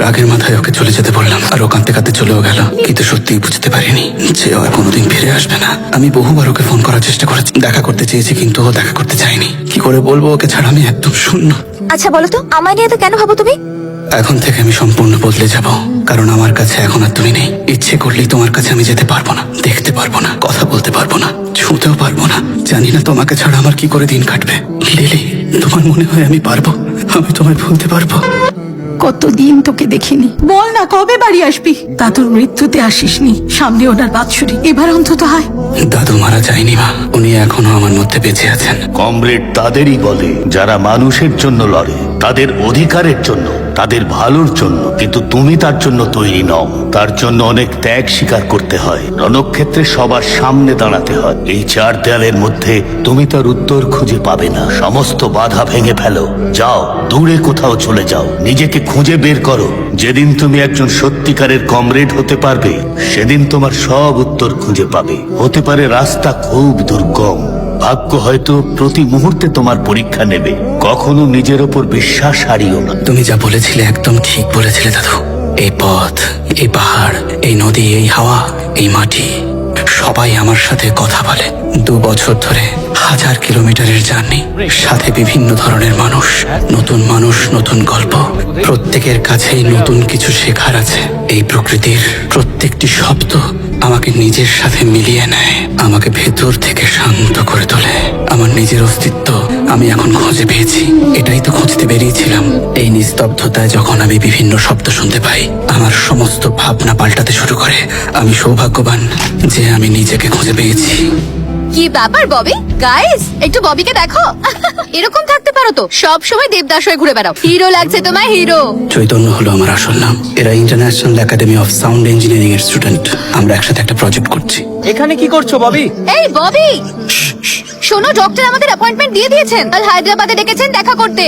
রাগের মাথায় ওকে চলে যেতে বললাম, আর ও কাঁদতে কাঁদতে চলেও গেল। কিন্তু সত্যিই বুঝতে পারিনি যে ও আর কোনোদিন ফিরে আসবে না। আমি বহুবার ওকে ফোন করার চেষ্টা করেছি, দেখা করতে চেয়েছি, কিন্তু ও দেখা করতে চায়নি। কি করে বলবো ওকে ছাড়া আমি একদম শূন্য। আচ্ছা বলো তো, আমায় নিয়ে তো কেন ভাবো তুমি? এখন থেকে আমি সম্পূর্ণ বদলে যাব, কারণ আমার কাছে এখন আর তুমি নেই। ইচ্ছে করলেই তোমার কাছে আমি যেতে পারবো না, দেখতে পারবো না, কথা বলতে পারবো না, ছুঁতেও পারবো না। জানি না তোমাকে ছাড়া আমার কি করে দিন কাটবে। লিলি, তোমার মনে হয় আমি পারবো? আমি তোমায় ভুলতে পারবো? কতদিন তোকে দেখিনি, বল না কবে বাড়ি আসবি? দাদুর মৃত্যুতে আসিসনি, সামনে ওনার বাৎসরিক, এবার অন্তত আয়। দাদু মারা যায়নি মা, উনি এখনো আমার মধ্যে বেঁচে আছেন। কমরেড তাদেরই বলে যারা মানুষের জন্য লড়ে, তাদের অধিকারের জন্য, তাদের ভালোর জন্য। কিন্তু তুমি তার জন্য তৈরি নও। তার জন্য অনেক ত্যাগ স্বীকার করতে হয়, রণক্ষেত্রে সবার সামনে দাঁড়াতে হয়। এই চার দেয়ালের মধ্যে তুমি তার উত্তর খুঁজে পাবে না। সমস্ত বাধা ভেঙে ফেলো, যাও দূরে কোথাও চলে যাও, নিজেকে খুঁজে বের করো। যেদিন তুমি একজন সত্যিকারের কমরেড হতে পারবে, সেদিন তোমার সব উত্তর খুঁজে পাবে। হতে পারে রাস্তা খুব দুর্গম, ভাগ্য হয়তো প্রতি মুহূর্তে তোমার পরীক্ষা নেবে। কখনো নিজের ওপর বিশ্বাস হারিও না। তুমি যা বলেছিলে একদম ঠিক বলেছিলে দাদু। এই পথ, এই পাহাড়, এই নদী, এই হাওয়া, এই মাটি, সবাই আমার সাথে কথা বলে। 2 বছর ধরে 1000 কিলোমিটারের জার্নি, সাথে বিভিন্ন ধরনের মানুষ, নতুন গল্প। প্রত্যেকের কাছেই নতুন কিছু শেখার আছে। এই প্রকৃতির প্রত্যেকটি শব্দ আমাকে নিজের সাথে মিলিয়ে নেয়, আমাকে ভেতর থেকে শান্ত করে তোলে। আমার নিজের অস্তিত্ব আমি এখন খুঁজে পেয়েছি। এটাই তো খুঁজতে বেরিয়েছিলাম। এই নিস্তব্ধতায় যখন আমি বিভিন্ন শব্দ শুনতে পাই, আমার সমস্ত ভাবনা পাল্টাতে শুরু করে। আমি সৌভাগ্যবান যে আমি নিজেকে খুঁজে পেয়েছি। কি ব্যাপার ববি? গাইস, একটু ববিকে দেখো। এরকম থাকতে পারো তো, সব সময় দেবদাস হয়ে ঘুরে বেড়াও। হিরো লাগছে তোমায়, হিরো। চৈতন্য হলো আমার আসল নাম। এরা international academy of sound engineering এর স্টুডেন্ট। আমরা একসাথে একটা প্রজেক্ট করছি। এখানে কি করছো ববি? এই ববি, শোনো, ডক্টর আমাদের অ্যাপয়েন্টমেন্ট দিয়ে দিয়েছেন, কাল হায়দ্রাবাদে ডেকেছেন দেখা করতে।